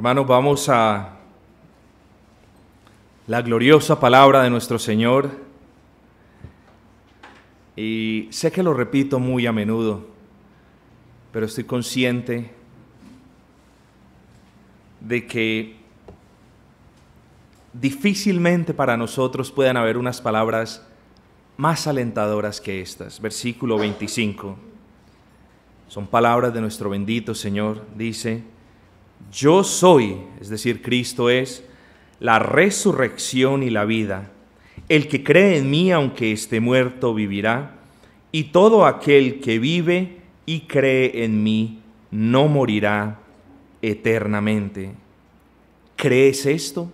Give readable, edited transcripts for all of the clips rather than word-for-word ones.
Hermanos, vamos a la gloriosa palabra de nuestro Señor. Y sé que lo repito muy a menudo, pero estoy consciente de que difícilmente para nosotros puedan haber unas palabras más alentadoras que estas. Versículo 25. Son palabras de nuestro bendito Señor. Dice: yo soy, es decir, Cristo es, la resurrección y la vida. El que cree en mí, aunque esté muerto, vivirá. Y todo aquel que vive y cree en mí, no morirá eternamente. ¿Crees esto?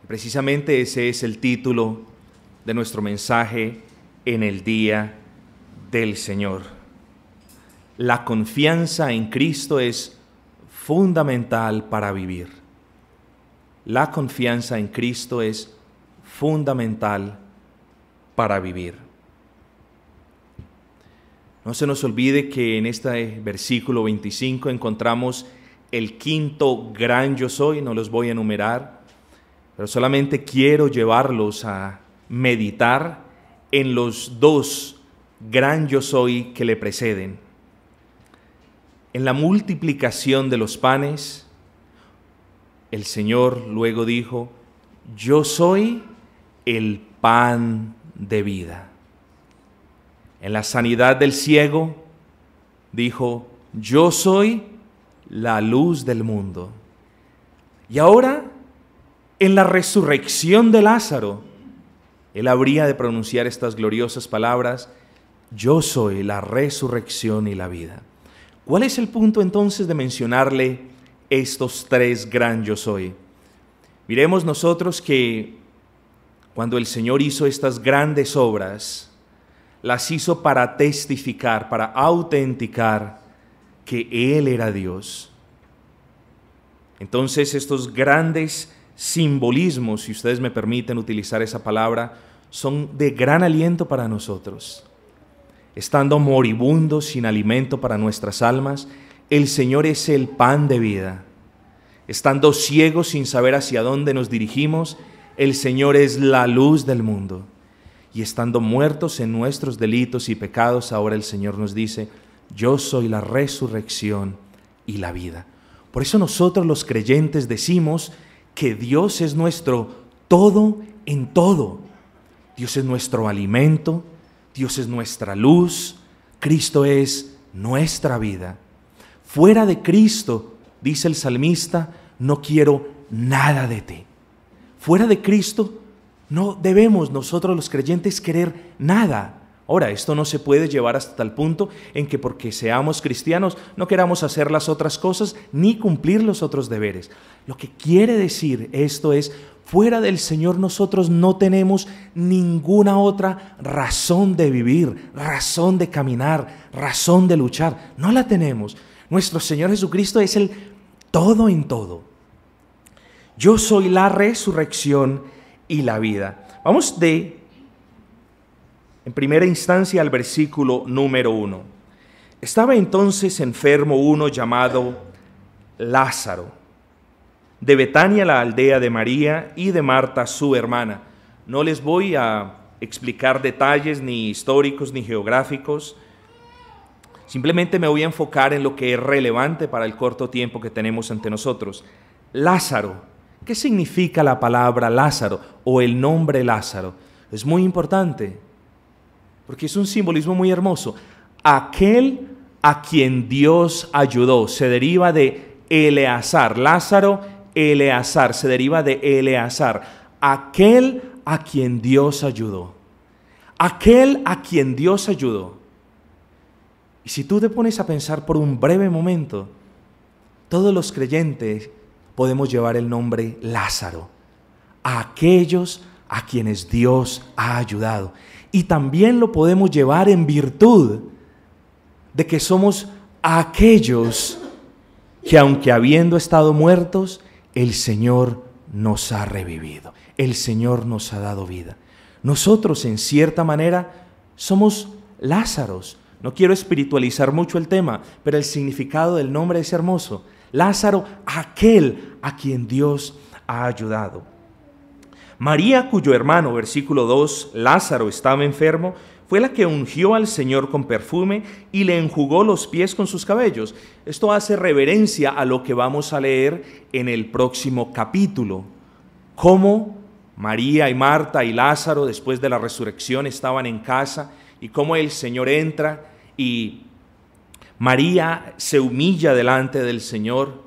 Precisamente ese es el título de nuestro mensaje en el día del Señor. La confianza en Cristo es fundamental para vivir. La confianza en Cristo es fundamental para vivir. No se nos olvide que en este versículo 25 encontramos el quinto gran yo soy. No los voy a enumerar, pero solamente quiero llevarlos a meditar en los dos gran yo soy que le preceden. En la multiplicación de los panes, el Señor luego dijo: yo soy el pan de vida. En la sanidad del ciego, dijo: yo soy la luz del mundo. Y ahora, en la resurrección de Lázaro, él habría de pronunciar estas gloriosas palabras: yo soy la resurrección y la vida. ¿Cuál es el punto entonces de mencionarle estos tres gran yo soy? Miremos nosotros que cuando el Señor hizo estas grandes obras, las hizo para testificar, para autenticar que Él era Dios. Entonces estos grandes simbolismos, si ustedes me permiten utilizar esa palabra, son de gran aliento para nosotros. Estando moribundos sin alimento para nuestras almas, el Señor es el pan de vida. Estando ciegos sin saber hacia dónde nos dirigimos, el Señor es la luz del mundo. Y estando muertos en nuestros delitos y pecados, ahora el Señor nos dice: yo soy la resurrección y la vida. Por eso nosotros los creyentes decimos que Dios es nuestro todo en todo. Dios es nuestro alimento, Dios es nuestra luz, Cristo es nuestra vida. Fuera de Cristo, dice el salmista, no quiero nada de ti. Fuera de Cristo no debemos nosotros los creyentes querer nada. Ahora, esto no se puede llevar hasta tal punto en que porque seamos cristianos no queramos hacer las otras cosas ni cumplir los otros deberes. Lo que quiere decir esto es: fuera del Señor nosotros no tenemos ninguna otra razón de vivir, razón de caminar, razón de luchar. No la tenemos. Nuestro Señor Jesucristo es el todo en todo. Yo soy la resurrección y la vida. Vamos en primera instancia al versículo número 1. Estaba entonces enfermo uno llamado Lázaro, de Betania, la aldea de María y de Marta, su hermana. No les voy a explicar detalles ni históricos ni geográficos. Simplemente me voy a enfocar en lo que es relevante para el corto tiempo que tenemos ante nosotros. Lázaro. ¿Qué significa la palabra Lázaro o el nombre Lázaro? Es muy importante, porque es un simbolismo muy hermoso. Aquel a quien Dios ayudó, se deriva de Eleazar. Lázaro, Eleazar, se deriva de Eleazar. Aquel a quien Dios ayudó. Aquel a quien Dios ayudó. Y si tú te pones a pensar por un breve momento, todos los creyentes podemos llevar el nombre Lázaro, a aquellos a quienes Dios ha ayudado. Y también lo podemos llevar en virtud de que somos aquellos que, aunque habiendo estado muertos, el Señor nos ha revivido, el Señor nos ha dado vida. Nosotros, en cierta manera, somos Lázaros. No quiero espiritualizar mucho el tema, pero el significado del nombre es hermoso. Lázaro, aquel a quien Dios ha ayudado. María, cuyo hermano, versículo 2, Lázaro, estaba enfermo, fue la que ungió al Señor con perfume y le enjugó los pies con sus cabellos. Esto hace reverencia a lo que vamos a leer en el próximo capítulo. Cómo María y Marta y Lázaro, después de la resurrección, estaban en casa y cómo el Señor entra y María se humilla delante del Señor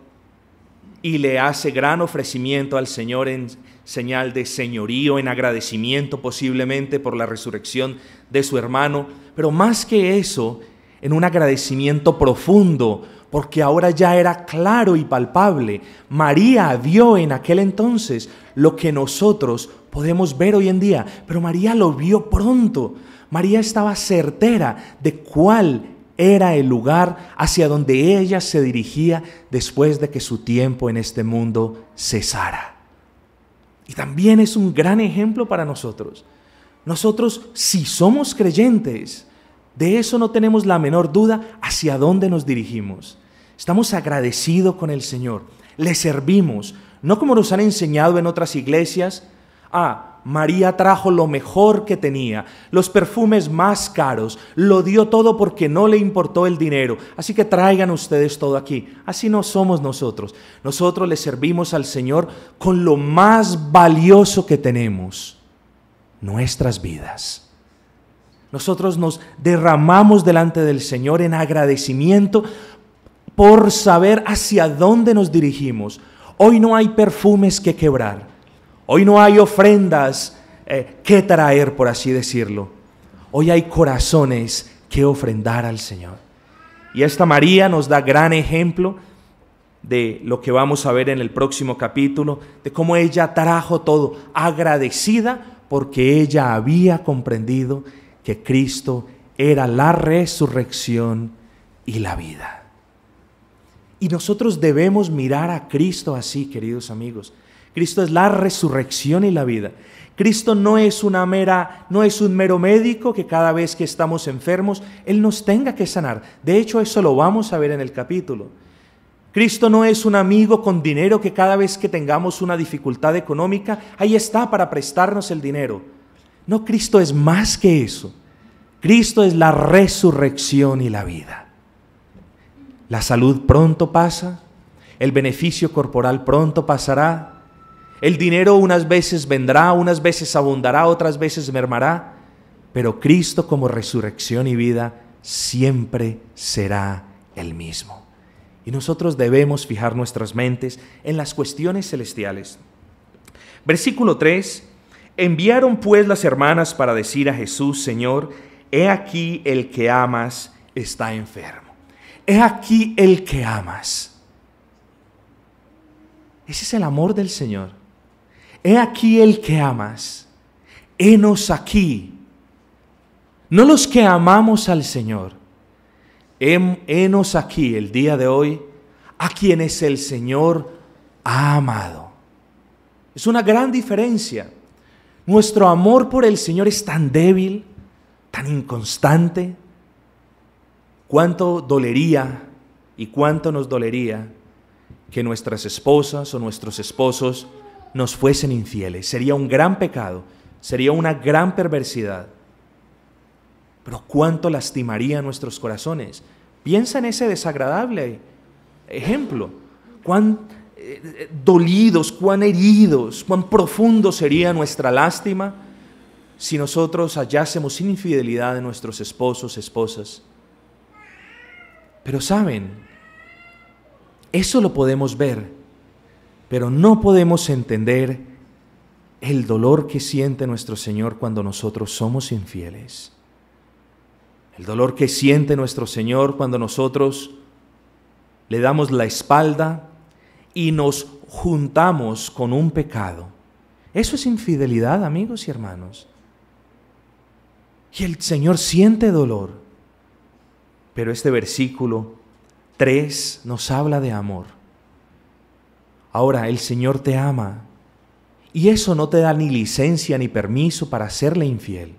y le hace gran ofrecimiento al Señor en señal de señorío, en agradecimiento posiblemente por la resurrección de su hermano, pero más que eso, en un agradecimiento profundo, porque ahora ya era claro y palpable. María vio en aquel entonces lo que nosotros podemos ver hoy en día, pero María lo vio pronto. María estaba certera de cuál era el lugar hacia donde ella se dirigía después de que su tiempo en este mundo cesara. Y también es un gran ejemplo para nosotros. Nosotros, si somos creyentes, de eso no tenemos la menor duda hacia dónde nos dirigimos. Estamos agradecidos con el Señor, le servimos, no como nos han enseñado en otras iglesias. María trajo lo mejor que tenía, los perfumes más caros, lo dio todo porque no le importó el dinero, así que traigan ustedes todo aquí. Así no somos nosotros. Nosotros le servimos al Señor con lo más valioso que tenemos, nuestras vidas. Nosotros nos derramamos delante del Señor en agradecimiento por saber hacia dónde nos dirigimos. Hoy no hay perfumes que quebrar. Hoy no hay ofrendas que traer, por así decirlo. Hoy hay corazones que ofrendar al Señor. Y esta María nos da gran ejemplo de lo que vamos a ver en el próximo capítulo, de cómo ella trajo todo, agradecida porque ella había comprendido que Cristo era la resurrección y la vida. Y nosotros debemos mirar a Cristo así, queridos amigos. Cristo es la resurrección y la vida. Cristo no es un mero médico que cada vez que estamos enfermos, Él nos tenga que sanar. De hecho, eso lo vamos a ver en el capítulo. Cristo no es un amigo con dinero que cada vez que tengamos una dificultad económica, ahí está para prestarnos el dinero. No, Cristo es más que eso. Cristo es la resurrección y la vida. La salud pronto pasa, el beneficio corporal pronto pasará, el dinero unas veces vendrá, unas veces abundará, otras veces mermará, pero Cristo como resurrección y vida siempre será el mismo. Y nosotros debemos fijar nuestras mentes en las cuestiones celestiales. Versículo 3, enviaron pues las hermanas para decir a Jesús, Señor, he aquí el que amas está enfermo. He aquí el que amas. Ese es el amor del Señor. He aquí el que amas, henos aquí. No los que amamos al Señor, henos aquí el día de hoy a quienes el Señor ha amado. Es una gran diferencia. Nuestro amor por el Señor es tan débil, tan inconstante. ¿Cuánto dolería y cuánto nos dolería que nuestras esposas o nuestros esposos nos fuesen infieles? Sería un gran pecado, sería una gran perversidad. Pero cuánto lastimaría nuestros corazones. Piensa en ese desagradable ejemplo. Cuán dolidos, cuán heridos, cuán profundo sería nuestra lástima si nosotros hallásemos infidelidad de nuestros esposos, esposas. Pero saben, eso lo podemos ver, pero no podemos entender el dolor que siente nuestro Señor cuando nosotros somos infieles. El dolor que siente nuestro Señor cuando nosotros le damos la espalda y nos juntamos con un pecado. Eso es infidelidad, amigos y hermanos. Y el Señor siente dolor. Pero este versículo 3 nos habla de amor. Ahora, el Señor te ama y eso no te da ni licencia ni permiso para serle infiel.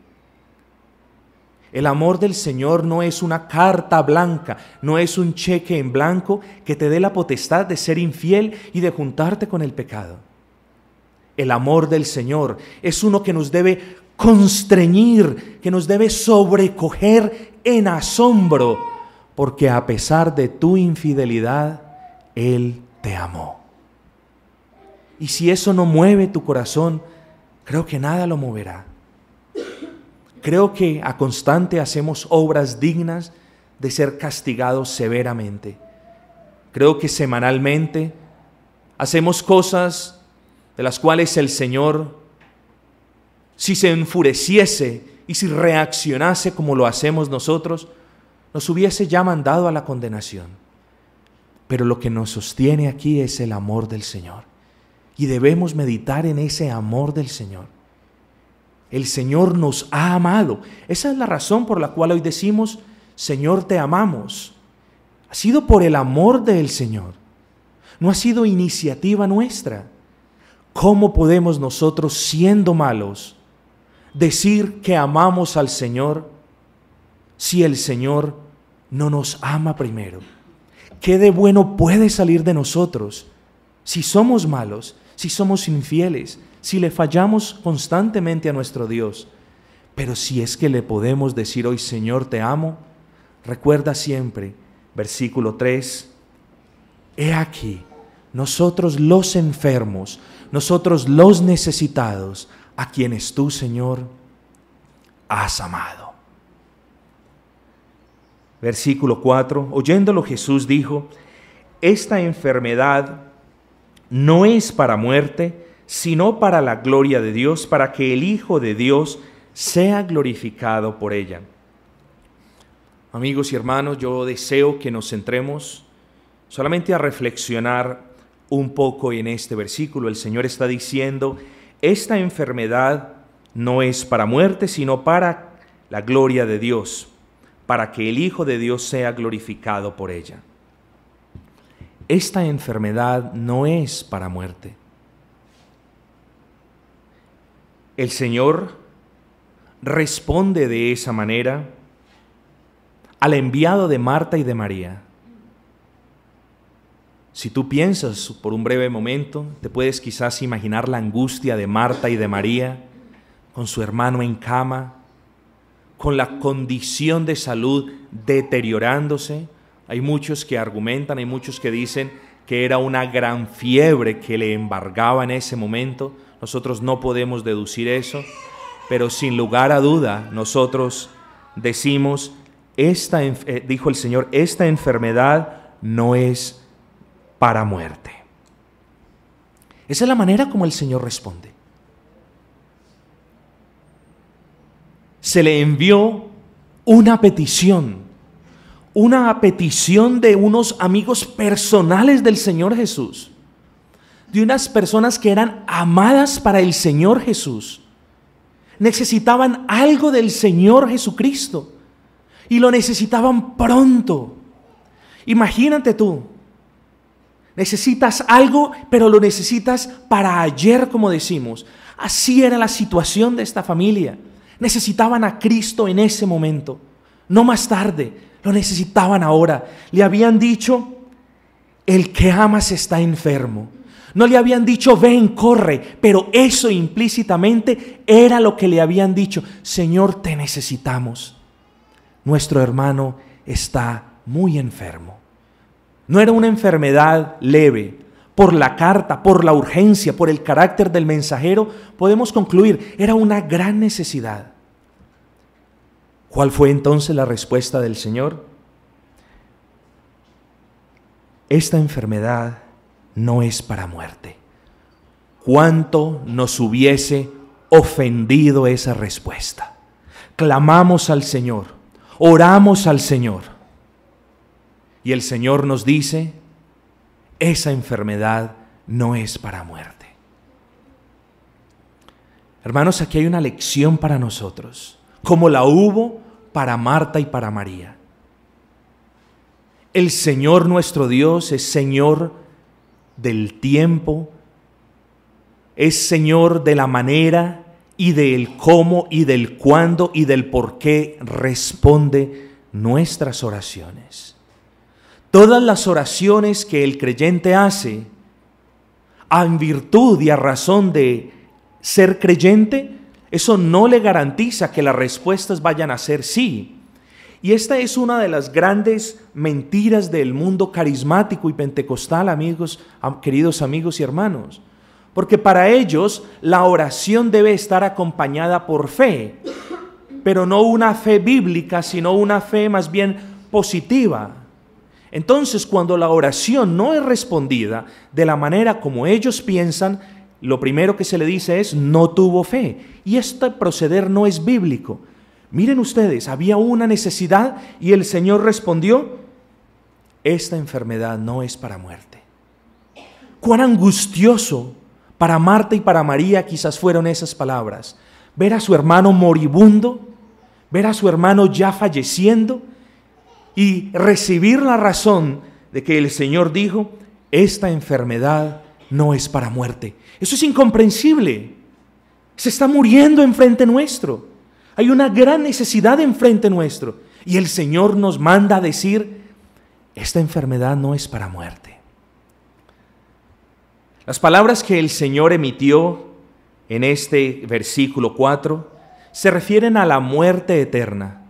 El amor del Señor no es una carta blanca, no es un cheque en blanco que te dé la potestad de ser infiel y de juntarte con el pecado. El amor del Señor es uno que nos debe constreñir, que nos debe sobrecoger en asombro, porque a pesar de tu infidelidad, Él te amó. Y si eso no mueve tu corazón, creo que nada lo moverá. Creo que a constante hacemos obras dignas de ser castigados severamente. Creo que semanalmente hacemos cosas de las cuales el Señor, si se enfureciese y si reaccionase como lo hacemos nosotros, nos hubiese ya mandado a la condenación. Pero lo que nos sostiene aquí es el amor del Señor. Y debemos meditar en ese amor del Señor. El Señor nos ha amado. Esa es la razón por la cual hoy decimos, Señor, te amamos. Ha sido por el amor del Señor. No ha sido iniciativa nuestra. ¿Cómo podemos nosotros, siendo malos, decir que amamos al Señor si el Señor no nos ama primero? ¿Qué de bueno puede salir de nosotros si somos malos, si somos infieles, si le fallamos constantemente a nuestro Dios? Pero si es que le podemos decir hoy, Señor, te amo, recuerda siempre, versículo 3, he aquí, nosotros los enfermos, nosotros los necesitados, a quienes tú, Señor, has amado. Versículo 4, oyéndolo Jesús dijo, esta enfermedad no es para muerte, sino para la gloria de Dios, para que el Hijo de Dios sea glorificado por ella. Amigos y hermanos, yo deseo que nos centremos solamente a reflexionar un poco en este versículo. El Señor está diciendo, esta enfermedad no es para muerte, sino para la gloria de Dios, para que el Hijo de Dios sea glorificado por ella. Esta enfermedad no es para muerte. El Señor responde de esa manera al enviado de Marta y de María. Si tú piensas por un breve momento, te puedes quizás imaginar la angustia de Marta y de María con su hermano en cama, con la condición de salud deteriorándose. Hay muchos que argumentan, hay muchos que dicen que era una gran fiebre que le embargaba en ese momento. Nosotros no podemos deducir eso, pero sin lugar a duda nosotros decimos, dijo el Señor, esta enfermedad no es para muerte. Esa es la manera como el Señor responde. Se le envió una petición de unos amigos personales del Señor Jesús, de unas personas que eran amadas para el Señor Jesús. Necesitaban algo del Señor Jesucristo y lo necesitaban pronto. Imagínate tú, necesitas algo, pero lo necesitas para ayer, como decimos. Así era la situación de esta familia. Necesitaban a Cristo en ese momento, no más tarde, lo necesitaban ahora. Le habían dicho, el que amas está enfermo. No le habían dicho, ven, corre, pero eso implícitamente era lo que le habían dicho. Señor, te necesitamos. Nuestro hermano está muy enfermo. No era una enfermedad leve. Por la carta, por la urgencia, por el carácter del mensajero, podemos concluir, era una gran necesidad. ¿Cuál fue entonces la respuesta del Señor? Esta enfermedad no es para muerte. ¿Cuánto nos hubiese ofendido esa respuesta? Clamamos al Señor, oramos al Señor, y el Señor nos dice, esa enfermedad no es para muerte. Hermanos, aquí hay una lección para nosotros, como la hubo para Marta y para María. El Señor nuestro Dios es Señor del tiempo, es Señor de la manera y del cómo y del cuándo y del por qué responde nuestras oraciones. Todas las oraciones que el creyente hace en virtud y a razón de ser creyente, eso no le garantiza que las respuestas vayan a ser sí. Y esta es una de las grandes mentiras del mundo carismático y pentecostal, queridos amigos y hermanos. Porque para ellos la oración debe estar acompañada por fe, pero no una fe bíblica, sino una fe más bien positiva. Entonces, cuando la oración no es respondida de la manera como ellos piensan, lo primero que se le dice es: no tuvo fe. Y este proceder no es bíblico. Miren ustedes, había una necesidad y el Señor respondió: esta enfermedad no es para muerte. Cuán angustioso para Marta y para María quizás fueron esas palabras. Ver a su hermano moribundo, ver a su hermano ya falleciendo y recibir la razón de que el Señor dijo: esta enfermedad no es para muerte. Eso es incomprensible. Se está muriendo enfrente nuestro. Hay una gran necesidad enfrente nuestro. Y el Señor nos manda a decir: esta enfermedad no es para muerte. Las palabras que el Señor emitió en este versículo 4 se refieren a la muerte eterna.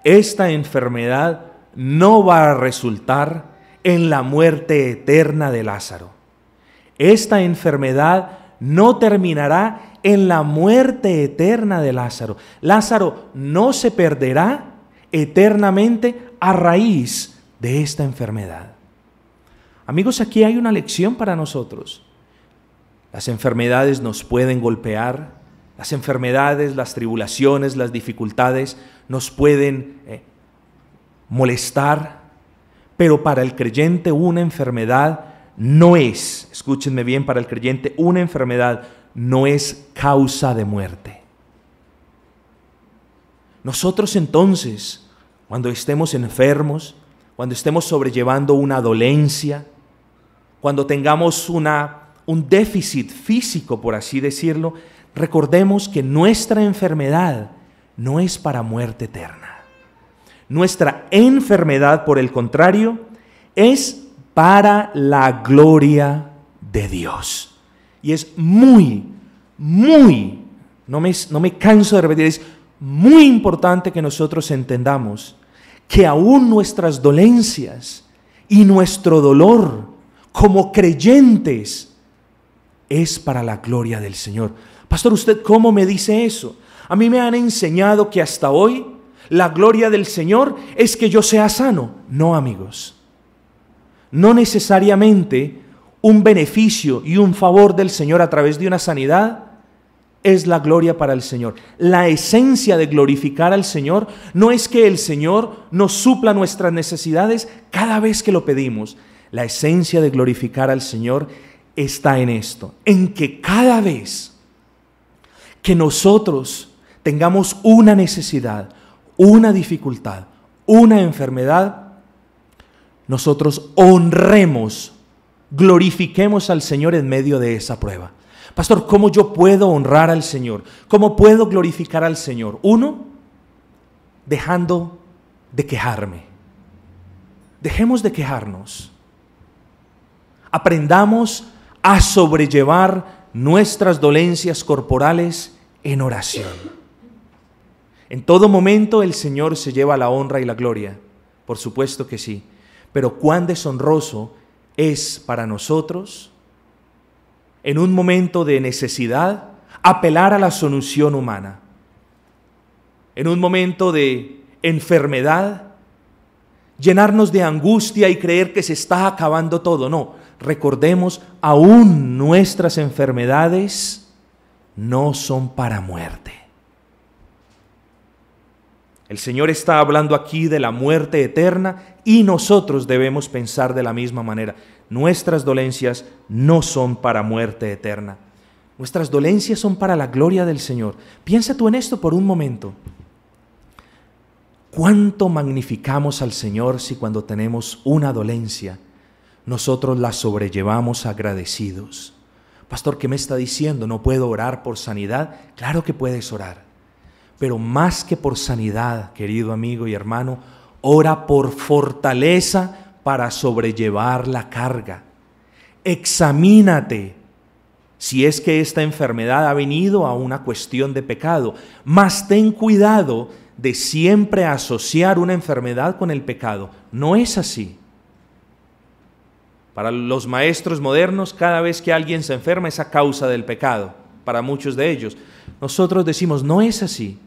Esta enfermedad no va a resultar en la muerte eterna de Lázaro. Esta enfermedad no terminará en la muerte eterna de Lázaro. Lázaro no se perderá eternamente a raíz de esta enfermedad. Amigos, aquí hay una lección para nosotros. Las enfermedades nos pueden golpear, las enfermedades, las tribulaciones, las dificultades nos pueden molestar, pero para el creyente una enfermedad no es, escúchenme bien, para el creyente una enfermedad no es causa de muerte. Nosotros entonces, cuando estemos enfermos, cuando estemos sobrellevando una dolencia, cuando tengamos un déficit físico, por así decirlo, recordemos que nuestra enfermedad no es para muerte eterna. Nuestra enfermedad, por el contrario, es para la gloria de Dios. Y es muy, no me canso de repetir, es muy importante que nosotros entendamos que aún nuestras dolencias y nuestro dolor como creyentes es para la gloria del Señor. Pastor, ¿usted cómo me dice eso? A mí me han enseñado que hasta hoy la gloria del Señor es que yo sea sano. No, amigos. No necesariamente un beneficio y un favor del Señor a través de una sanidad es la gloria para el Señor. La esencia de glorificar al Señor no es que el Señor nos supla nuestras necesidades cada vez que lo pedimos. La esencia de glorificar al Señor está en esto, en que cada vez que nosotros tengamos una necesidad, una dificultad, una enfermedad, nosotros honremos, glorifiquemos al Señor en medio de esa prueba. Pastor, ¿cómo yo puedo honrar al Señor? ¿Cómo puedo glorificar al Señor? Uno, dejando de quejarme. Dejemos de quejarnos. Aprendamos a sobrellevar nuestras dolencias corporales en oración. En todo momento el Señor se lleva la honra y la gloria, por supuesto que sí, pero cuán deshonroso es para nosotros, en un momento de necesidad, apelar a la solución humana. En un momento de enfermedad, llenarnos de angustia y creer que se está acabando todo. No, recordemos, aún nuestras enfermedades no son para muerte. El Señor está hablando aquí de la muerte eterna y nosotros debemos pensar de la misma manera. Nuestras dolencias no son para muerte eterna. Nuestras dolencias son para la gloria del Señor. Piensa tú en esto por un momento. ¿Cuánto magnificamos al Señor si cuando tenemos una dolencia nosotros la sobrellevamos agradecidos? Pastor, ¿qué me está diciendo? ¿No puedo orar por sanidad? Claro que puedes orar. Pero más que por sanidad, querido amigo y hermano, ora por fortaleza para sobrellevar la carga. Examínate si es que esta enfermedad ha venido a una cuestión de pecado, mas ten cuidado de siempre asociar una enfermedad con el pecado. No es así. Para los maestros modernos, cada vez que alguien se enferma es a causa del pecado, para muchos de ellos. Nosotros decimos, no es así.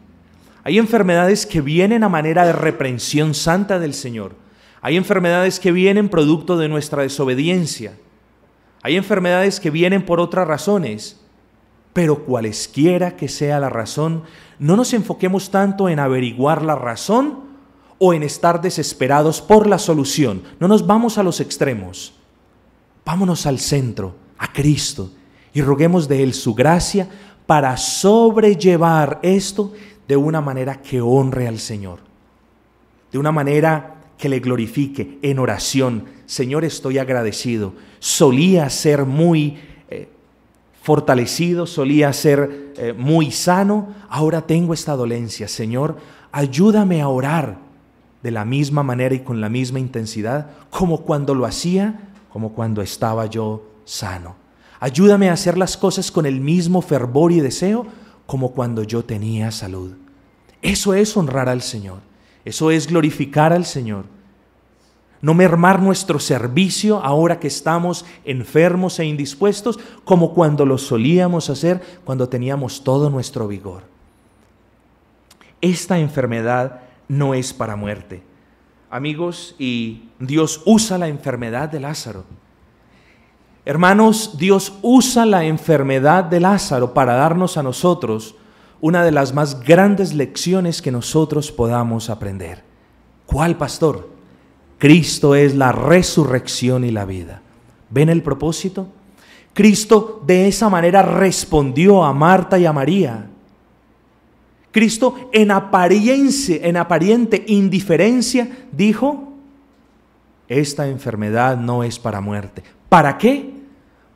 Hay enfermedades que vienen a manera de reprensión santa del Señor. Hay enfermedades que vienen producto de nuestra desobediencia. Hay enfermedades que vienen por otras razones. Pero cualesquiera que sea la razón, no nos enfoquemos tanto en averiguar la razón o en estar desesperados por la solución. No nos vamos a los extremos. Vámonos al centro, a Cristo, y roguemos de Él su gracia para sobrellevar esto de una manera que honre al Señor, de una manera que le glorifique en oración. Señor, estoy agradecido. Solía ser muy fortalecido, solía ser muy sano, ahora tengo esta dolencia. Señor, ayúdame a orar de la misma manera y con la misma intensidad como cuando lo hacía, como cuando estaba yo sano. Ayúdame a hacer las cosas con el mismo fervor y deseo como cuando yo tenía salud. Eso es honrar al Señor. Eso es glorificar al Señor. No mermar nuestro servicio ahora que estamos enfermos e indispuestos como cuando lo solíamos hacer cuando teníamos todo nuestro vigor. Esta enfermedad no es para muerte. Amigos, y Dios usa la enfermedad de Lázaro. Hermanos, Dios usa la enfermedad de Lázaro para darnos a nosotros una de las más grandes lecciones que nosotros podamos aprender. ¿Cuál, pastor? Cristo es la resurrección y la vida. ¿Ven el propósito? Cristo de esa manera respondió a Marta y a María. Cristo en aparente indiferencia dijo, esta enfermedad no es para muerte. ¿Para qué?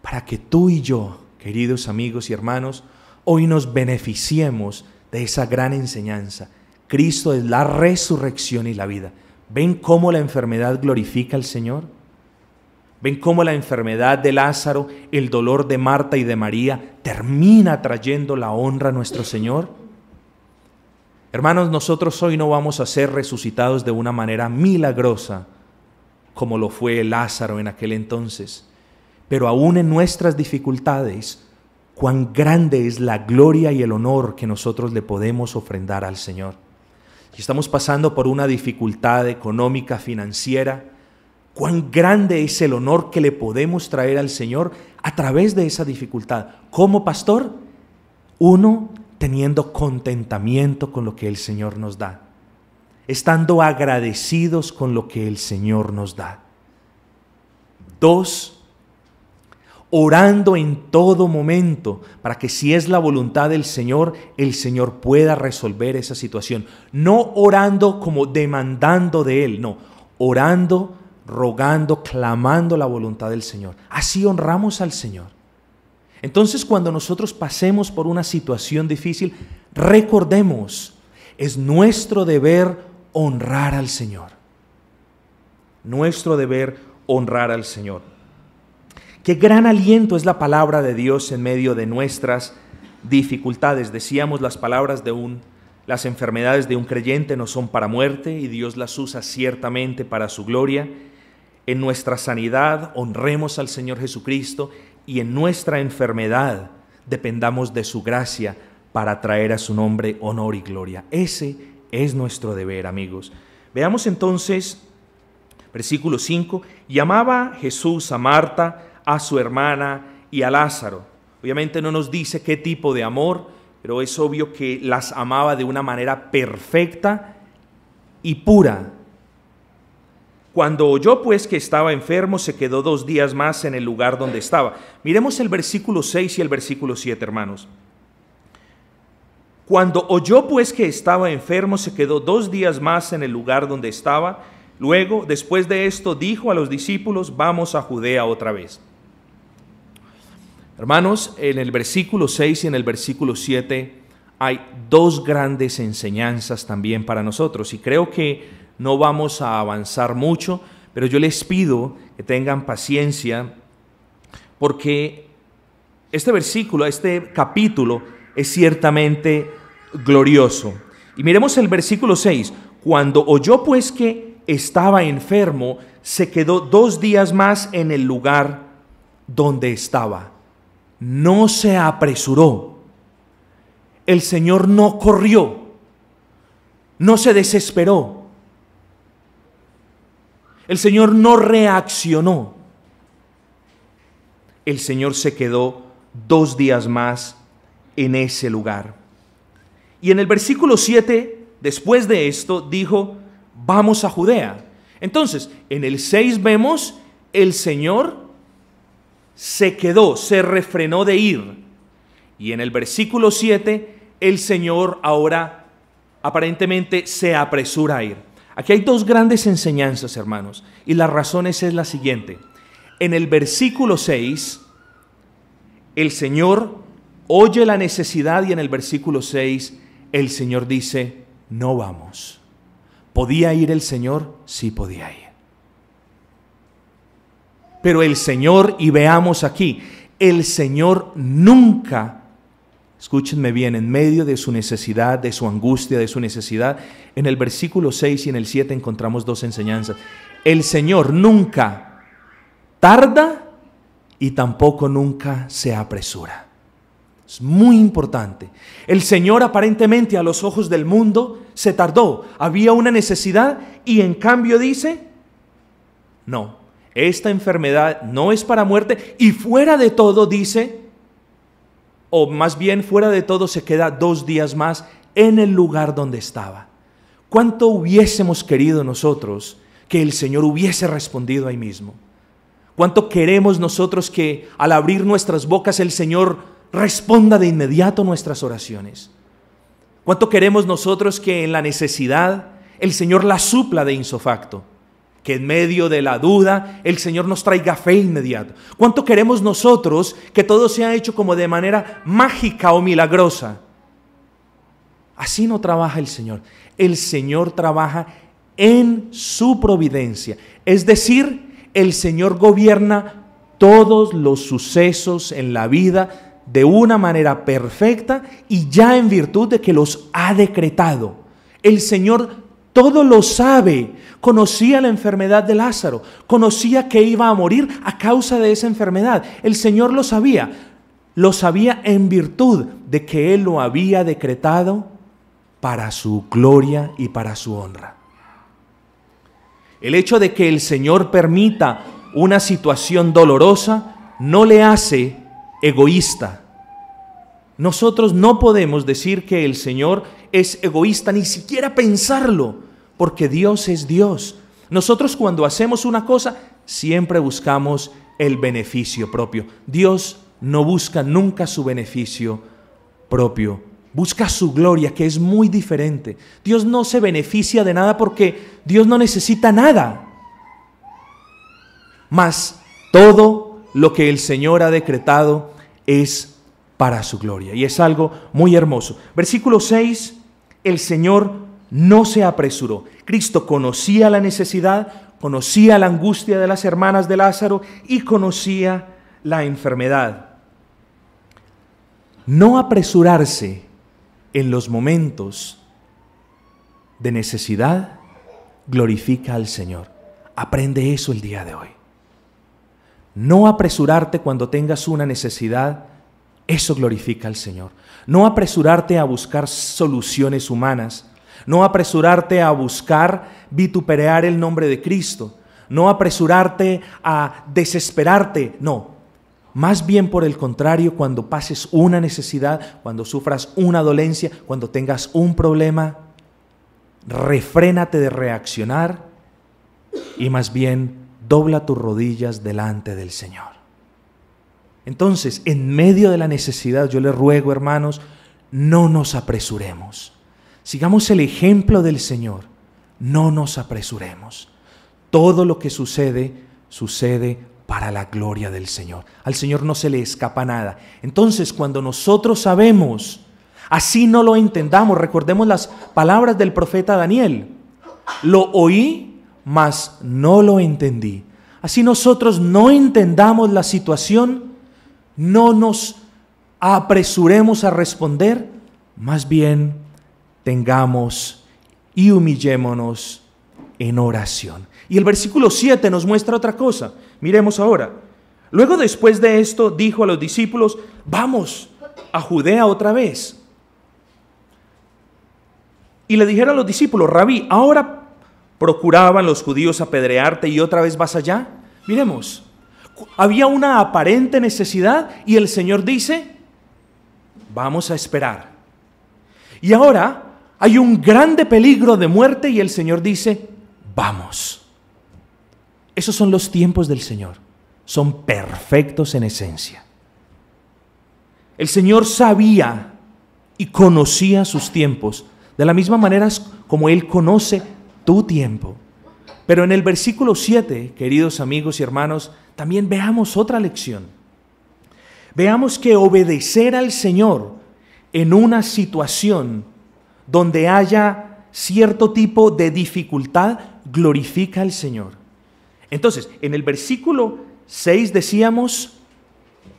Para que tú y yo, queridos amigos y hermanos, hoy nos beneficiemos de esa gran enseñanza. Cristo es la resurrección y la vida. ¿Ven cómo la enfermedad glorifica al Señor? ¿Ven cómo la enfermedad de Lázaro, el dolor de Marta y de María, termina trayendo la honra a nuestro Señor? Hermanos, nosotros hoy no vamos a ser resucitados de una manera milagrosa, como lo fue Lázaro en aquel entonces. Pero aún en nuestras dificultades, cuán grande es la gloria y el honor que nosotros le podemos ofrendar al Señor. Si estamos pasando por una dificultad económica, financiera, cuán grande es el honor que le podemos traer al Señor a través de esa dificultad. ¿Cómo, pastor? Uno, teniendo contentamiento con lo que el Señor nos da, estando agradecidos con lo que el Señor nos da. Dos, orando en todo momento para que si es la voluntad del Señor, el Señor pueda resolver esa situación. No orando como demandando de Él, no, orando, rogando, clamando la voluntad del Señor. Así honramos al Señor. Entonces, cuando nosotros pasemos por una situación difícil, recordemos, es nuestro deber honrar al Señor. Nuestro deber honrar al Señor. Qué gran aliento es la palabra de Dios en medio de nuestras dificultades. Decíamos, las enfermedades de un creyente no son para muerte y Dios las usa ciertamente para su gloria. En nuestra sanidad honremos al Señor Jesucristo y en nuestra enfermedad dependamos de su gracia para traer a su nombre honor y gloria. Ese es nuestro deber, amigos. Veamos entonces, versículo 5, llamaba Jesús a Marta, a su hermana y a Lázaro. Obviamente no nos dice qué tipo de amor, pero es obvio que las amaba de una manera perfecta y pura. Cuando oyó pues que estaba enfermo, se quedó 2 días más en el lugar donde estaba. Miremos el versículo 6 y el versículo 7, hermanos. Cuando oyó pues que estaba enfermo, se quedó 2 días más en el lugar donde estaba. Luego, después de esto, dijo a los discípulos, vamos a Judea otra vez. Hermanos, en el versículo 6 y en el versículo 7 hay dos grandes enseñanzas también para nosotros, y creo que no vamos a avanzar mucho, pero yo les pido que tengan paciencia, porque este versículo, este capítulo es ciertamente glorioso. Y miremos el versículo 6. Cuando oyó pues que estaba enfermo, se quedó 2 días más en el lugar donde estaba. No se apresuró. El Señor no corrió, no se desesperó. El Señor no reaccionó. El Señor se quedó 2 días más en ese lugar. Y en el versículo 7, después de esto, dijo, vamos a Judea. Entonces, en el 6 vemos, el Señor se quedó, se refrenó de ir. Y en el versículo 7, el Señor ahora aparentemente se apresura a ir. Aquí hay dos grandes enseñanzas, hermanos, y la razón es la siguiente. En el versículo 6, el Señor oye la necesidad, y en el versículo 6, el Señor dice, no vamos. ¿Podía ir el Señor? Sí podía ir. Pero el Señor, y veamos aquí, el Señor nunca, escúchenme bien, en medio de su necesidad, de su angustia, de su necesidad, en el versículo 6 y en el 7 encontramos dos enseñanzas. El Señor nunca tarda y tampoco nunca se apresura. Es muy importante. El Señor aparentemente a los ojos del mundo se tardó. Había una necesidad y en cambio dice, no, esta enfermedad no es para muerte, y fuera de todo dice, o más bien fuera de todo se queda 2 días más en el lugar donde estaba. ¿Cuánto hubiésemos querido nosotros que el Señor hubiese respondido ahí mismo? ¿Cuánto queremos nosotros que al abrir nuestras bocas el Señor responda de inmediato nuestras oraciones? ¿Cuánto queremos nosotros que en la necesidad el Señor la supla de insofacto? Que en medio de la duda el Señor nos traiga fe inmediata. ¿Cuánto queremos nosotros que todo sea hecho como de manera mágica o milagrosa? Así no trabaja el Señor. El Señor trabaja en su providencia. Es decir, el Señor gobierna todos los sucesos en la vida de una manera perfecta y ya en virtud de que los ha decretado. El Señor todo lo sabe. Conocía la enfermedad de Lázaro, conocía que iba a morir a causa de esa enfermedad. El Señor lo sabía en virtud de que Él lo había decretado para su gloria y para su honra. El hecho de que el Señor permita una situación dolorosa no le hace egoísta. Nosotros no podemos decir que el Señor es egoísta, ni siquiera pensarlo, porque Dios es Dios. Nosotros cuando hacemos una cosa, siempre buscamos el beneficio propio. Dios no busca nunca su beneficio propio, busca su gloria, que es muy diferente. Dios no se beneficia de nada porque Dios no necesita nada. Mas todo lo que el Señor ha decretado es para su gloria, y es algo muy hermoso. Versículo 6, el Señor no se apresuró. Cristo conocía la necesidad, conocía la angustia de las hermanas de Lázaro y conocía la enfermedad. No apresurarse en los momentos de necesidad glorifica al Señor. Aprende eso el día de hoy. No apresurarte cuando tengas una necesidad, eso glorifica al Señor. No apresurarte a buscar soluciones humanas. No apresurarte a buscar vituperar el nombre de Cristo. No apresurarte a desesperarte. No. Más bien por el contrario, cuando pases una necesidad, cuando sufras una dolencia, cuando tengas un problema, refrénate de reaccionar y más bien dobla tus rodillas delante del Señor. Entonces, en medio de la necesidad, yo les ruego, hermanos, no nos apresuremos. Sigamos el ejemplo del Señor. No nos apresuremos. Todo lo que sucede, sucede para la gloria del Señor. Al Señor no se le escapa nada. Entonces, cuando nosotros sabemos, así no lo entendamos, recordemos las palabras del profeta Daniel: lo oí, mas no lo entendí. Así nosotros no entendamos la situación, no nos apresuremos a responder, más bien tengamos y humillémonos en oración. Y el versículo 7 nos muestra otra cosa. Miremos ahora. Luego, después de esto, dijo a los discípulos: vamos a Judea otra vez. Y le dijeron a los discípulos: Rabí, ahora procuraban los judíos apedrearte y otra vez vas allá. Miremos, había una aparente necesidad y el Señor dice: vamos a esperar. Y ahora hay un grande peligro de muerte y el Señor dice: vamos. Esos son los tiempos del Señor. Son perfectos en esencia. El Señor sabía y conocía sus tiempos, de la misma manera como Él conoce tu tiempo. Pero en el versículo 7, queridos amigos y hermanos, también veamos otra lección. Veamos que obedecer al Señor en una situación donde haya cierto tipo de dificultad glorifica al Señor. Entonces, en el versículo 6 decíamos: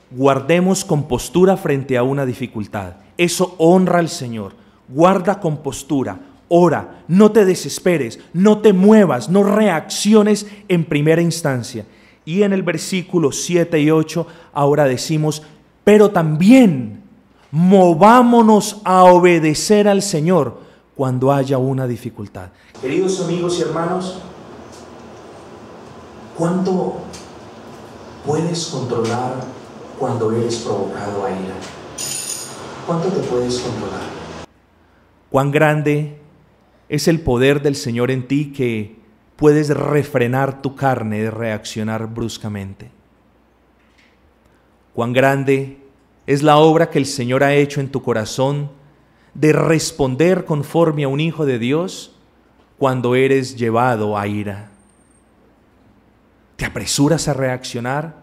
guardemos compostura frente a una dificultad. Eso honra al Señor. Guarda compostura, ora, no te desesperes, no te muevas, no reacciones en primera instancia. Y en el versículo 7 y 8 ahora decimos: pero también movámonos a obedecer al Señor cuando haya una dificultad. Queridos amigos y hermanos, ¿cuánto puedes controlar cuando eres provocado a ira? ¿Cuánto te puedes controlar? ¿Cuán grande es el poder del Señor en ti que puedes refrenar tu carne de reaccionar bruscamente? ¿Cuán grande es la obra que el Señor ha hecho en tu corazón de responder conforme a un hijo de Dios cuando eres llevado a ira? ¿Te apresuras a reaccionar?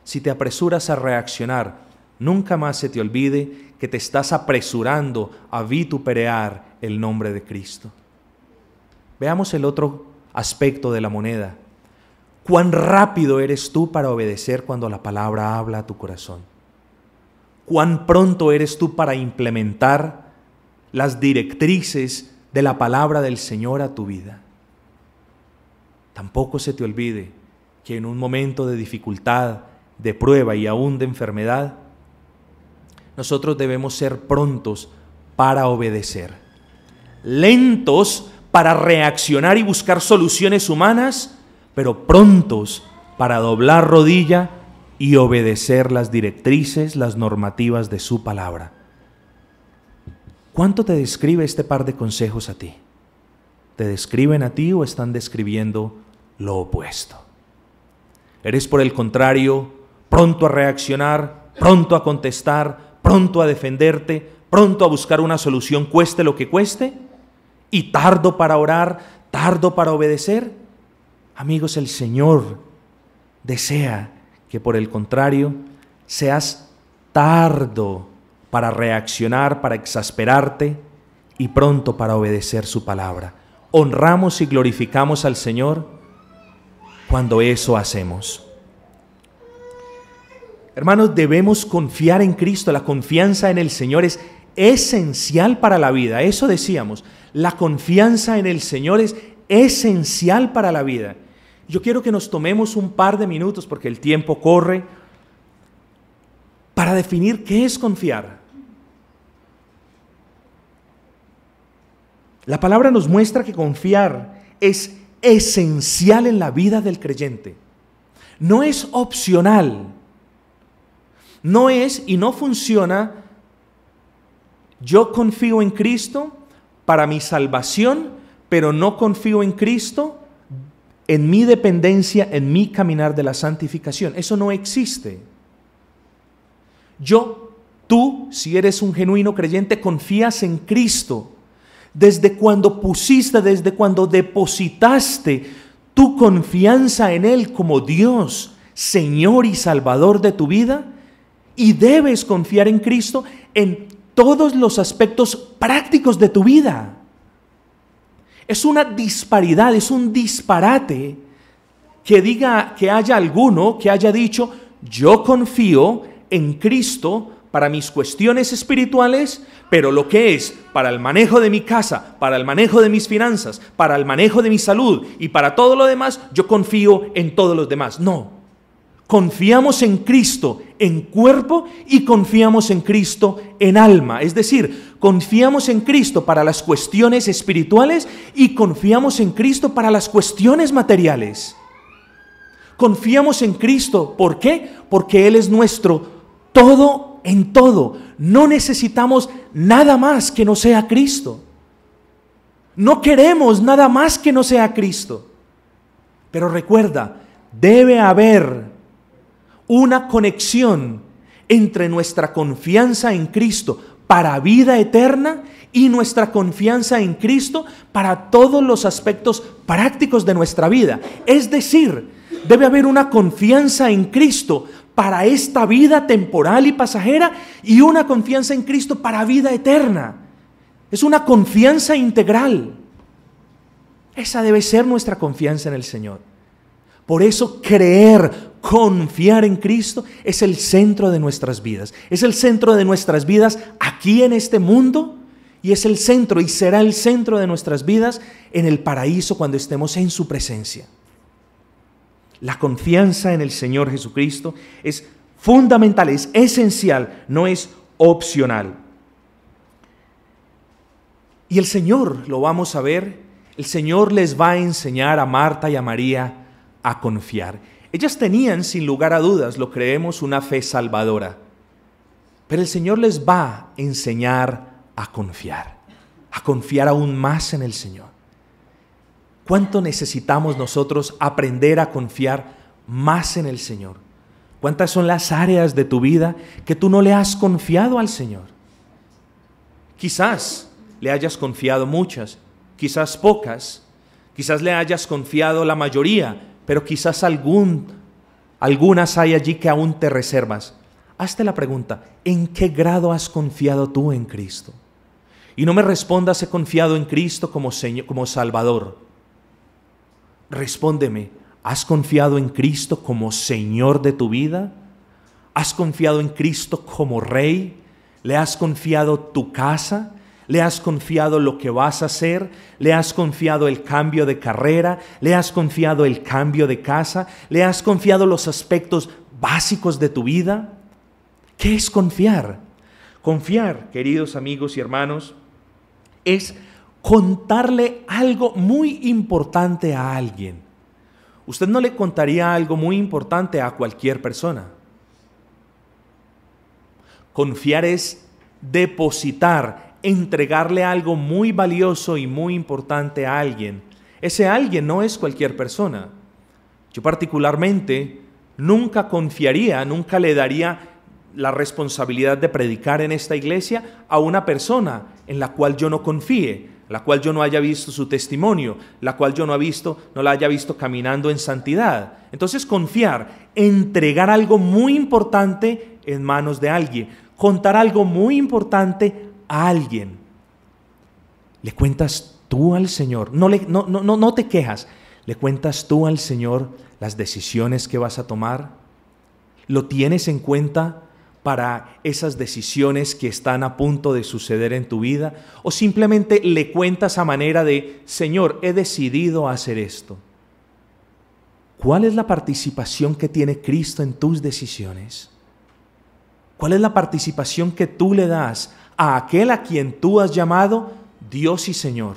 Si te apresuras a reaccionar, nunca más se te olvide que te estás apresurando a vituperar el nombre de Cristo. Veamos el otro aspecto de la moneda. ¿Cuán rápido eres tú para obedecer cuando la palabra habla a tu corazón? ¿Cuán pronto eres tú para implementar las directrices de la palabra del Señor a tu vida? Tampoco se te olvide que en un momento de dificultad, de prueba y aún de enfermedad, nosotros debemos ser prontos para obedecer, lentos para reaccionar y buscar soluciones humanas, pero prontos para doblar rodilla y obedecer las directrices, las normativas de su palabra. ¿Cuánto te describe este par de consejos a ti? ¿Te describen a ti o están describiendo lo opuesto? ¿Eres por el contrario pronto a reaccionar, pronto a contestar, pronto a defenderte, pronto a buscar una solución cueste lo que cueste? ¿Y tardo para orar, tardo para obedecer? Amigos, el Señor desea que por el contrario seas tardo para reaccionar, para exasperarte y pronto para obedecer su palabra. Honramos y glorificamos al Señor cuando eso hacemos. Hermanos, debemos confiar en Cristo. La confianza en el Señor es esencial para la vida. Eso decíamos, la confianza en el Señor es esencial para la vida. Yo quiero que nos tomemos un par de minutos, porque el tiempo corre, para definir qué es confiar. La palabra nos muestra que confiar es esencial en la vida del creyente. No es opcional. No es y no funciona: yo confío en Cristo para mi salvación, pero no confío en Cristo en mi dependencia, en mi caminar de la santificación. Eso no existe. Tú, si eres un genuino creyente, confías en Cristo. Desde cuando depositaste tu confianza en Él como Dios, Señor y Salvador de tu vida, y debes confiar en Cristo en todos los aspectos prácticos de tu vida. Es una disparidad, es un disparate que haya alguno que haya dicho: yo confío en Cristo para mis cuestiones espirituales, pero lo que es para el manejo de mi casa, para el manejo de mis finanzas, para el manejo de mi salud y para todo lo demás, yo confío en todos los demás. No, confiamos en Cristo en cuerpo y confiamos en Cristo en alma. Es decir, confiamos en Cristo para las cuestiones espirituales y confiamos en Cristo para las cuestiones materiales. Confiamos en Cristo, ¿por qué? Porque Él es nuestro todo en todo. No necesitamos nada más que no sea Cristo. No queremos nada más que no sea Cristo. Pero recuerda, debe haber una conexión entre nuestra confianza en Cristo para vida eterna y nuestra confianza en Cristo para todos los aspectos prácticos de nuestra vida. Es decir, debe haber una confianza en Cristo para esta vida temporal y pasajera y una confianza en Cristo para vida eterna. Es una confianza integral. Esa debe ser nuestra confianza en el Señor. Por eso creer, confiar en Cristo es el centro de nuestras vidas. Es el centro de nuestras vidas aquí en este mundo y es el centro y será el centro de nuestras vidas en el paraíso cuando estemos en su presencia. La confianza en el Señor Jesucristo es fundamental, es esencial, no es opcional. Y el Señor, lo vamos a ver, el Señor les va a enseñar a Marta y a María a confiar. Ellas tenían, sin lugar a dudas, lo creemos, una fe salvadora. Pero el Señor les va a enseñar a confiar aún más en el Señor. ¿Cuánto necesitamos nosotros aprender a confiar más en el Señor? ¿Cuántas son las áreas de tu vida que tú no le has confiado al Señor? Quizás le hayas confiado muchas, quizás pocas, quizás le hayas confiado la mayoría, pero quizás algunas hay allí que aún te reservas. Hazte la pregunta: ¿en qué grado has confiado tú en Cristo? Y no me respondas: he confiado en Cristo como Señor, como Salvador. Respóndeme: ¿has confiado en Cristo como Señor de tu vida? ¿Has confiado en Cristo como Rey? ¿Le has confiado tu casa? ¿Le has confiado lo que vas a hacer? ¿Le has confiado el cambio de carrera? ¿Le has confiado el cambio de casa? ¿Le has confiado los aspectos básicos de tu vida? ¿Qué es confiar? Confiar, queridos amigos y hermanos, es contarle algo muy importante a alguien. Usted no le contaría algo muy importante a cualquier persona. Confiar es depositar, entregarle algo muy valioso y muy importante a alguien. Ese alguien no es cualquier persona. Yo particularmente nunca confiaría, nunca le daría la responsabilidad de predicar en esta iglesia a una persona en la cual yo no confíe, la cual yo no haya visto su testimonio, la cual yo no la haya visto caminando en santidad. Entonces confiar, entregar algo muy importante en manos de alguien, contar algo muy importante a alguien. Le cuentas tú al Señor, no te quejas, le cuentas tú al Señor las decisiones que vas a tomar. ¿Lo tienes en cuenta para esas decisiones que están a punto de suceder en tu vida? ¿O simplemente le cuentas a manera de: Señor, he decidido hacer esto? ¿Cuál es la participación que tiene Cristo en tus decisiones? ¿Cuál es la participación que tú le das a aquel a quien tú has llamado Dios y Señor?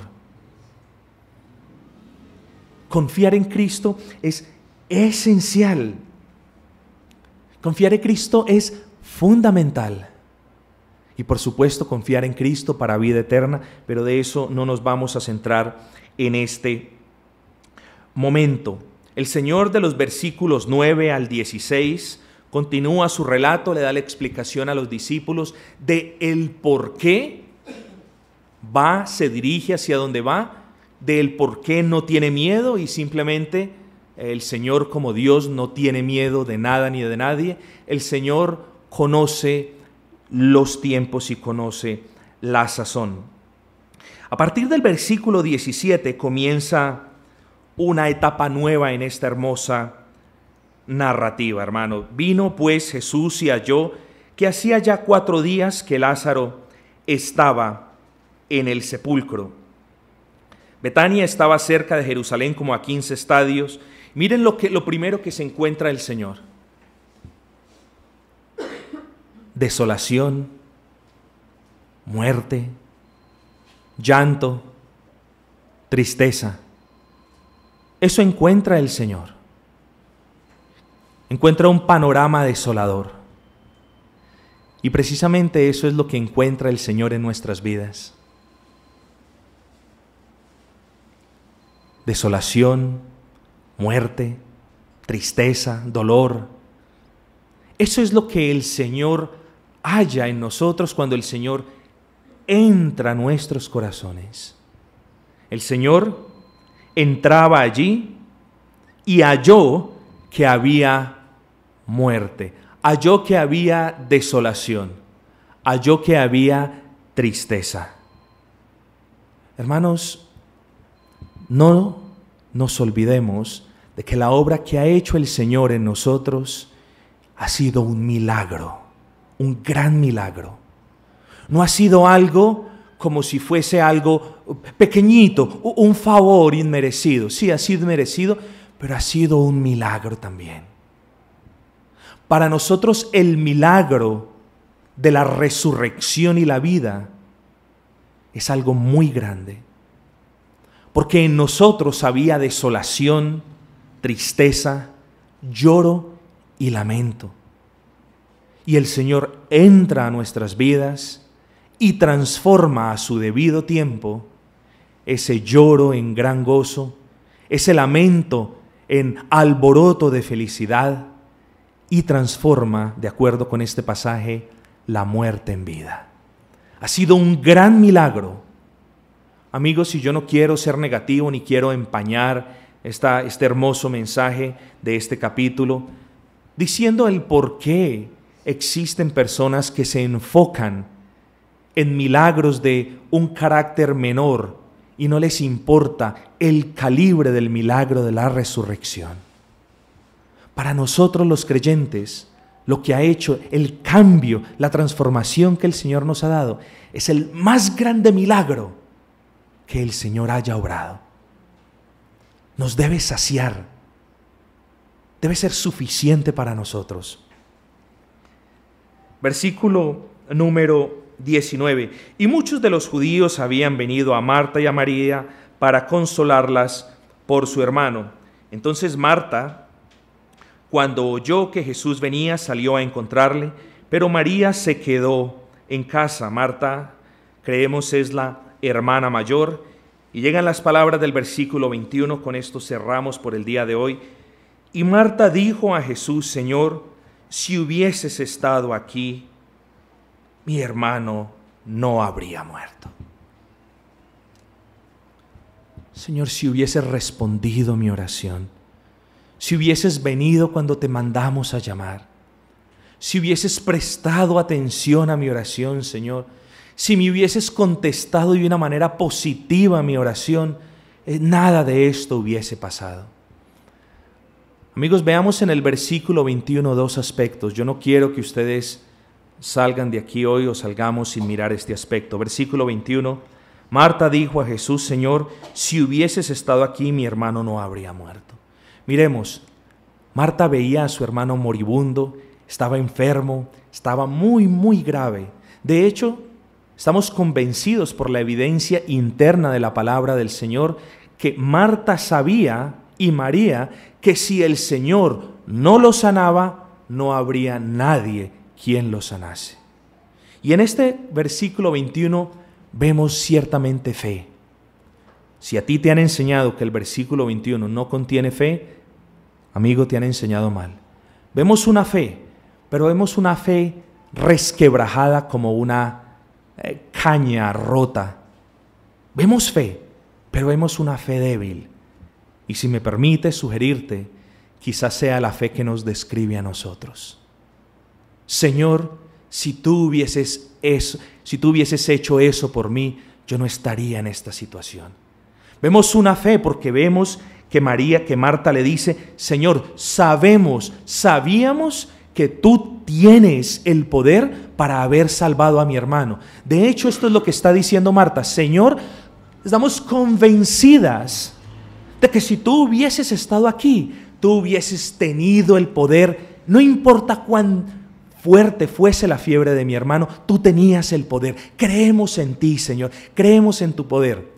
Confiar en Cristo es esencial. Confiar en Cristo es fundamental. Y por supuesto confiar en Cristo para vida eterna, pero de eso no nos vamos a centrar en este momento. El Señor, de los versículos 9 al 16 continúa su relato, le da la explicación a los discípulos de el por qué se dirige hacia donde va, del por qué no tiene miedo y simplemente El Señor, como Dios, no tiene miedo de nada ni de nadie. El Señor conoce los tiempos y conoce la sazón. A partir del versículo 17 comienza una etapa nueva en esta hermosa narrativa, hermano. Vino pues Jesús y halló que hacía ya 4 días que Lázaro estaba en el sepulcro. Betania estaba cerca de Jerusalén como a 15 estadios. Miren lo primero que se encuentra el Señor. Desolación, muerte, llanto, tristeza. Eso encuentra el Señor. Encuentra un panorama desolador. Y precisamente eso es lo que encuentra el Señor en nuestras vidas. Desolación, muerte, tristeza, dolor. Eso es lo que el Señor halla en nosotros cuando el Señor entra a nuestros corazones. El Señor entraba allí y halló que había muerte, halló que había desolación, halló que había tristeza. Hermanos, no nos olvidemos de que la obra que ha hecho el Señor en nosotros ha sido un milagro, un gran milagro. No ha sido algo como si fuese algo pequeñito, un favor inmerecido. Sí, ha sido merecido, pero ha sido un milagro también. Para nosotros el milagro de la resurrección y la vida es algo muy grande. Porque en nosotros había desolación, tristeza, lloro y lamento. Y el Señor entra a nuestras vidas y transforma a su debido tiempo ese lloro en gran gozo, ese lamento en alboroto de felicidad, y transforma, de acuerdo con este pasaje, la muerte en vida. Ha sido un gran milagro. Amigos, y yo no quiero ser negativo ni quiero empañar este hermoso mensaje de este capítulo, diciendo el por qué existen personas que se enfocan en milagros de un carácter menor y no les importa el calibre del milagro de la resurrección. Para nosotros los creyentes, lo que ha hecho el cambio, la transformación que el Señor nos ha dado, es el más grande milagro que el Señor haya obrado. Nos debe saciar, debe ser suficiente para nosotros. Versículo número 19. Y muchos de los judíos habían venido a Marta y a María para consolarlas por su hermano. Entonces Marta, cuando oyó que Jesús venía, salió a encontrarle, pero María se quedó en casa. Marta, creemos, es la hermana mayor. Y llegan las palabras del versículo 21, con esto cerramos por el día de hoy. Y Marta dijo a Jesús: Señor, si hubieses estado aquí, mi hermano no habría muerto. Señor, si hubieses respondido mi oración, si hubieses venido cuando te mandamos a llamar, si hubieses prestado atención a mi oración, Señor, si me hubieses contestado de una manera positiva a mi oración, nada de esto hubiese pasado. Amigos, veamos en el versículo 21 dos aspectos. Yo no quiero que ustedes salgan de aquí hoy o salgamos sin mirar este aspecto. Versículo 21, Marta dijo a Jesús: Señor, si hubieses estado aquí, mi hermano no habría muerto. Miremos, Marta veía a su hermano moribundo, estaba enfermo, estaba muy, muy grave. De hecho, estamos convencidos por la evidencia interna de la palabra del Señor que Marta sabía y María que si el Señor no lo sanaba, no habría nadie quien lo sanase. Y en este versículo 21 vemos ciertamente fe. Si a ti te han enseñado que el versículo 21 no contiene fe, amigo, te han enseñado mal. Vemos una fe, pero vemos una fe resquebrajada como una caña rota. Vemos fe, pero vemos una fe débil. Y si me permite sugerirte, quizás sea la fe que nos describe a nosotros. Señor, si tú hubieses hecho eso por mí, yo no estaría en esta situación. Vemos una fe porque vemos que Marta le dice, Señor, sabíamos que tú tienes el poder para haber salvado a mi hermano. De hecho, esto es lo que está diciendo Marta. Señor, estamos convencidas de que si tú hubieses estado aquí, tú hubieses tenido el poder, no importa cuán fuerte fuese la fiebre de mi hermano, tú tenías el poder. Creemos en ti, Señor, creemos en tu poder.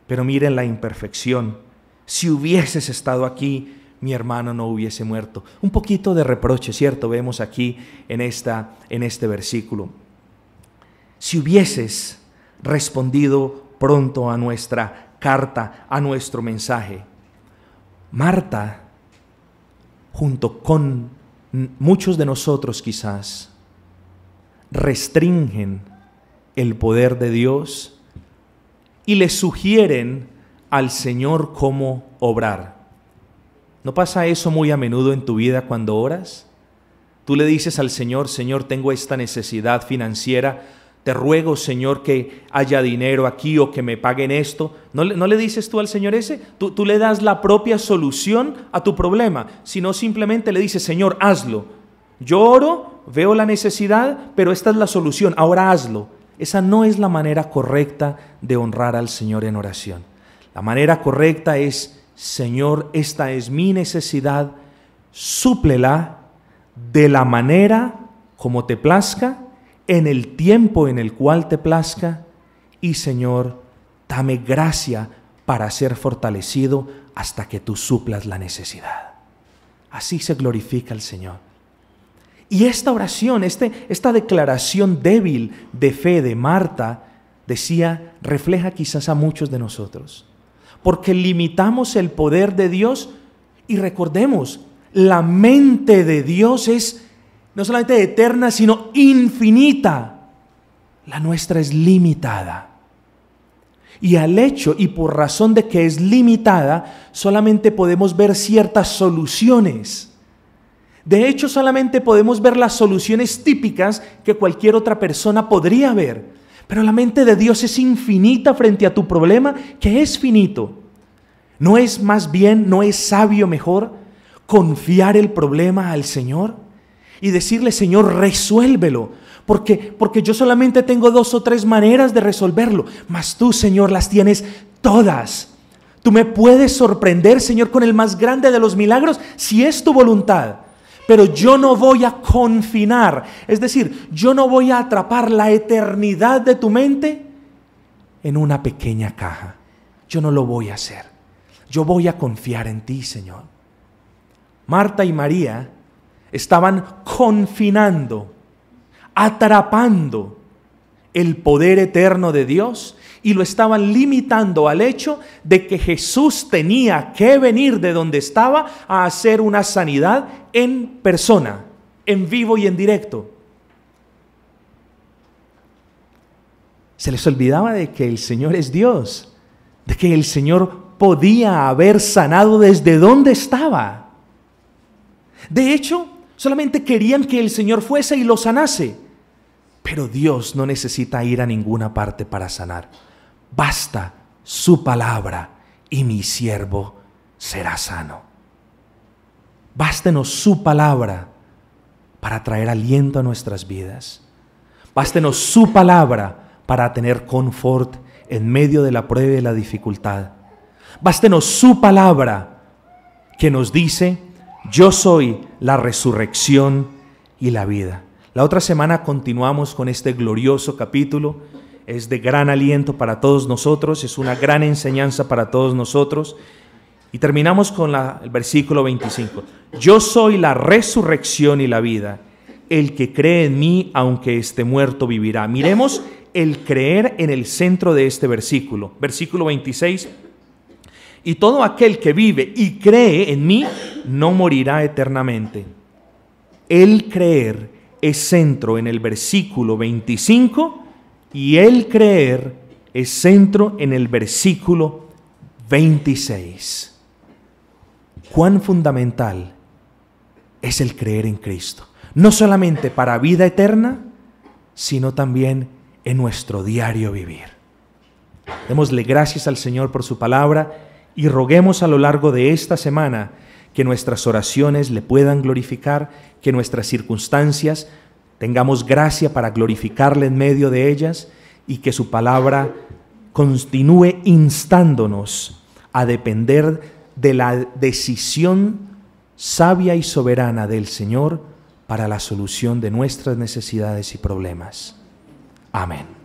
Pero miren la imperfección. Si hubieses estado aquí, mi hermano no hubiese muerto. Un poquito de reproche, ¿cierto? Vemos aquí en este versículo. Si hubieses respondido pronto a nuestra carta, a nuestro mensaje. Marta, junto con muchos de nosotros quizás, restringen el poder de Dios y le sugieren al Señor cómo obrar. ¿No pasa eso muy a menudo en tu vida cuando oras? Tú le dices al Señor, Señor, tengo esta necesidad financiera, te ruego, Señor, que haya dinero aquí o que me paguen esto. ¿No le dices tú al Señor ese? Tú le das la propia solución a tu problema, sino simplemente le dices, Señor, hazlo. Yo oro, veo la necesidad, pero esta es la solución, ahora hazlo. Esa no es la manera correcta de honrar al Señor en oración. La manera correcta es, Señor, esta es mi necesidad, súplela de la manera como te plazca, en el tiempo en el cual te plazca, y Señor, dame gracia para ser fortalecido hasta que tú suplas la necesidad. Así se glorifica al Señor. Y esta oración, esta declaración débil de fe de Marta, decía, refleja quizás a muchos de nosotros, porque limitamos el poder de Dios y recordemos, la mente de Dios es no solamente eterna, sino infinita. La nuestra es limitada. Y al hecho y por razón de que es limitada, solamente podemos ver ciertas soluciones. De hecho, solamente podemos ver las soluciones típicas que cualquier otra persona podría ver. Pero la mente de Dios es infinita frente a tu problema, que es finito. ¿No es más bien, no es sabio mejor confiar el problema al Señor y decirle, Señor, resuélvelo? Porque yo solamente tengo 2 o 3 maneras de resolverlo, mas tú, Señor, las tienes todas. Tú me puedes sorprender, Señor, con el más grande de los milagros, si es tu voluntad. Pero yo no voy a confinar, es decir, yo no voy a atrapar la eternidad de tu mente en una pequeña caja. Yo no lo voy a hacer. Yo voy a confiar en ti, Señor. Marta y María estaban confinando, atrapando el poder eterno de Dios y lo estaban limitando al hecho de que Jesús tenía que venir de donde estaba a hacer una sanidad en persona, en vivo y en directo. Se les olvidaba de que el Señor es Dios, de que el Señor podía haber sanado desde donde estaba. De hecho, solamente querían que el Señor fuese y lo sanase. Pero Dios no necesita ir a ninguna parte para sanar. Basta su palabra y mi siervo será sano. Bástenos su palabra para traer aliento a nuestras vidas. Bástenos su palabra para tener confort en medio de la prueba y la dificultad. Bástenos su palabra que nos dice, yo soy la resurrección y la vida. La otra semana continuamos con este glorioso capítulo. Es de gran aliento para todos nosotros, es una gran enseñanza para todos nosotros. Y terminamos con el versículo 25. Yo soy la resurrección y la vida. El que cree en mí, aunque esté muerto, vivirá. Miremos el creer en el centro de este versículo. Versículo 26. Y todo aquel que vive y cree en mí, no morirá eternamente. El creer es centro en el versículo 25 y el creer es centro en el versículo 26. cuán fundamental es el creer en Cristo, no solamente para vida eterna, sino también en nuestro diario vivir. Démosle gracias al Señor por su palabra y roguemos a lo largo de esta semana que nuestras oraciones le puedan glorificar, que nuestras circunstancias tengamos gracia para glorificarle en medio de ellas y que su palabra continúe instándonos a depender de la decisión sabia y soberana del Señor para la solución de nuestras necesidades y problemas. Amén.